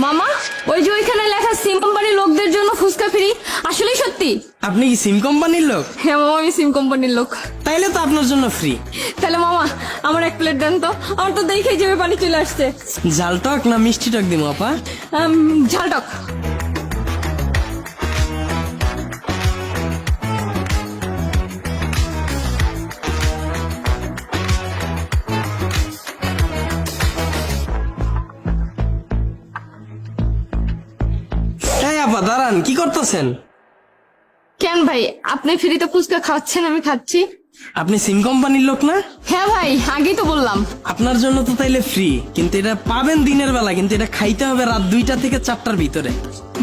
মামা, ওই যে ওইখানে লেখা সিম কোম্পানির লোকদের জন্য ফুচকা ফ্রি, আসলেই সত্যি? আপনি কি সিম কোম্পানির লোক? হ্যাঁ মামা, আমি সিম কোম্পানির লোক। তাইলে তো আপনার জন্য ফ্রি। তাহলে মামা আমার এক প্লেট দেন তো, আমার তো দেখেই জিভে পানি চলে আসছে। ঝাল টক না মিষ্টি টক দিব আপা? ঝাল টক। এই আপা দাঁড়ান, কি করতেছেন? কেন ভাই, আপনি ফ্রিতে ফুচকা খাওয়াচ্ছেন, আমি খাচ্ছি। আপনি সিম কোম্পানির লোক না? হ্যাঁ ভাই, আগেই তো বললাম। আপনার জন্য তো তাইলে ফ্রি, কিন্তু এটা পাবেন দিনের বেলা, কিন্তু এটা খাইতে হবে রাত 2টা থেকে 4টার ভিতরে।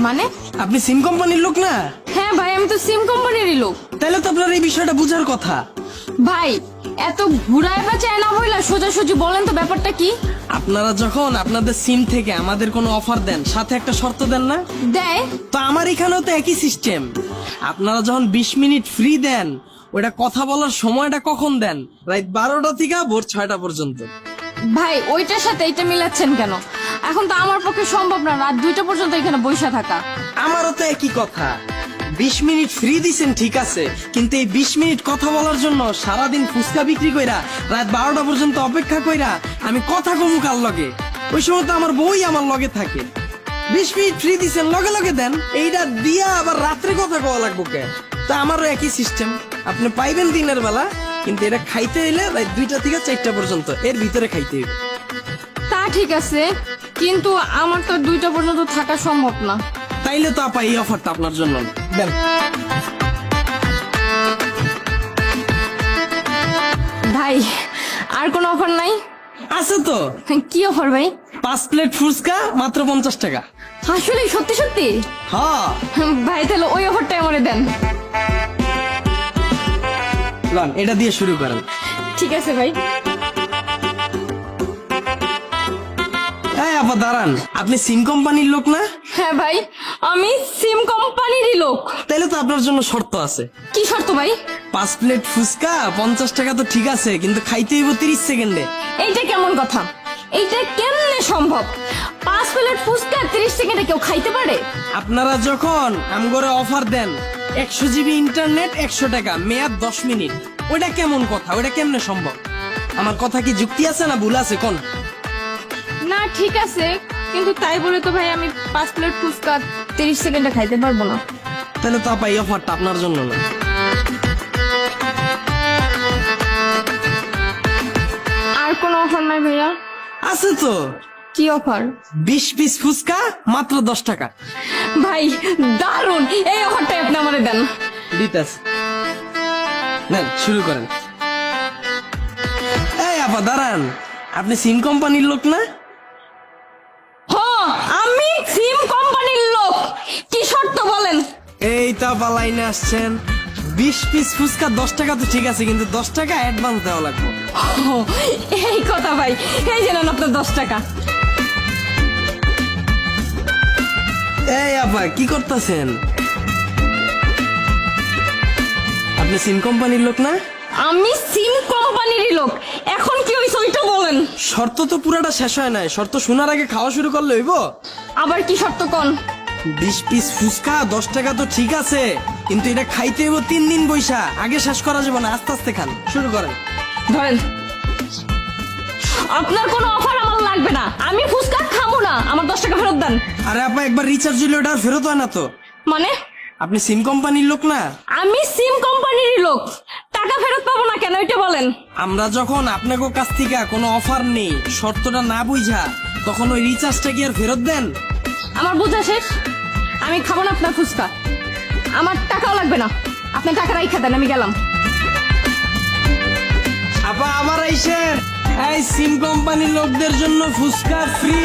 মানে? আপনি সিম কোম্পানির লোক না? হ্যাঁ ভাই, আমি তো সিম কোম্পানিরই লোক। তাইলে তো আপনার এই বিষয়টা বুঝার কথা। ভাই এত ঘুরায় পেঁচায় না বইলা সোজাসুজি বলেন তো ব্যাপারটা কি? আপনারা যখন আপনাদের সিম থেকে আমাদের কোনো অফার দেন, সাথে একটা শর্ত দেন না? দেয়। তো আমার এখানেও তো একই সিস্টেম। আপনারা যখন 20 মিনিট ফ্রি দেন, ওটা কথা বলার সময়টা কখন দেন? রাত 12টা থেকে ভোর 6টা পর্যন্ত। ভাই ওইটার সাথে এটা মিলাচ্ছেন কেন? এখন তো আমার পক্ষে সম্ভব না রাত 2টা পর্যন্ত এখানে বসে থাকা। আমারও তো একই কথা। 20 মিনিট ফ্রি দিছেন ঠিক আছে, কিন্তু এই 20 মিনিট কথা বলার জন্য সারাদিন ফুচকা বিক্রি কইরা রাত 12টা পর্যন্ত অপেক্ষা কইরা আমি কথা কমু কার লগে? ওই সময় তো আমার বই আমার লগে থাকে। 20 মিনিট ফ্রি দিছেন, লগে লগে দেন। এইটা দিয়া আবার রাত্রে কথা কওয়া লাগবো কে? তা আমারও একই সিস্টেম। আপনি পাইবেন দিনের বেলা, কিন্তু এটা খাইতে এলে রাত 2টা থেকে 4টা পর্যন্ত, এর ভিতরে খাইতে হইবে। তা ঠিক আছে, কিন্তু আমার তো 2টা পর্যন্ত থাকা সম্ভব না। তাইলে তো আপা এই অফারটা আপনার জন্য না। দেন। ভাই আর কোনো অফার নাই? আছে তো। কি অফার ভাই? 5 প্লেট ফুচকা মাত্র 50 টাকা। আসলে সত্যি সত্যি? হ্যাঁ। ভাই তাহলে ওই অফারটাই আমারে দেন। লন, এটা দিয়ে শুরু করেন। ঠিক আছে ভাই। এই আপা দাঁড়ান, আপনি সিম কোম্পানির লোক না? হ্যাঁ ভাই, আমি সিম কোম্পানিরই লোক। তাইলে তো আপনার জন্য শর্ত আছে। কি শর্ত ভাই? 5 প্লেট ফুচকা 50 টাকা তো ঠিক আছে, কিন্তু খাইতে হইব 30 সেকেন্ডে। এইটা কেমন কথা? এইটা কেমনে সম্ভব? 5 প্লেট ফুচকা 30 সেকেন্ডে কেউ খাইতে পারে? আপনারা যখন আমগরে অফার দেন 100 জিবি ইন্টারনেট 100 টাকা, মেয়াদ 10 মিনিট, ওটা কেমন কথা? ওটা কেমনে সম্ভব? আমার কথা কি যুক্তি আছে না ভুল আছে কোন? না ঠিক আছে, কিন্তু তাই বলে তো ভাই আমি 5 প্লেট ফুচকা 30 সেকেন্ডে খাইতে পারবো না। তাহলে তো আপা এই অফারটা আপনার জন্য না। আর কোনো অফার নাই ভাইয়া? আছে তো। কি অফার? 20 পিস ফুচকা মাত্র 10 টাকা। ভাই দারুন, এই অফারটাই আপনি আমারে দেন। দিতাস। নেন শুরু করেন। এই আপা দাঁড়ান, আপনি সিম কোম্পানির লোক না? হ্যাঁ আমি সিম কোম্পানির লোক। কি শর্ত বলেন? এই তো পালাইনে আসছেন। 20 পিস ফুচকা 10 টাকা তো ঠিক আছে, কিন্তু 10 টাকা অ্যাডভান্স দেওয়া লাগবে। ও, এই কথা ভাই, এই জানেন আপনার 10 টাকা। এই আপা কি করতেছেন? আপনি সিম কোম্পানির লোক না? আমি সিম কোম্পানিরই লোক। এখন কি হইছে ওইটা বলেন। শর্ত তো পুরাটা শেষ হয় নাই, শর্ত শোনার আগে খাওয়া শুরু করলে হইব? আবার কি শর্ত কোন? 20 পিস ফুচকা 10 টাকা তো ঠিক আছে, কিন্তু এটা খাইতে হইব 3 দিন বৈশা, আগে শেষ করা যাবে না, আস্তে আস্তে খান। শুরু করেন। ধরেন, আপনার কোনো অফার আমার লাগবে না, আমি ফুচকা খাবো না, আমার 10 টাকা ফেরত দেন। আরে আপা একবার রিচার্জ হইলে ওটা আর ফেরত হয় না তো। মানে? আপনি সিম কোম্পানির লোক না? আমি সিম কোম্পানিরই লোক, টাকা ফেরত পাবো না কেন এটা বলেন। আমরা যখন আপনাকে কাছ থেকে কোনো অফার নেই, শর্তটা না বুঝা, তখন ওই রিচার্জটা কি আর ফেরত দেন? আমার বোঝা শেষ, আমি খাবো না আপনার ফুচকা, আমার টাকাও লাগবে না, আপনি টাকা রাইখা দেন, আমি গেলাম। আপা আবার আইসেন। এই সিম কোম্পানির লোকদের জন্য ফুচকা ফ্রি।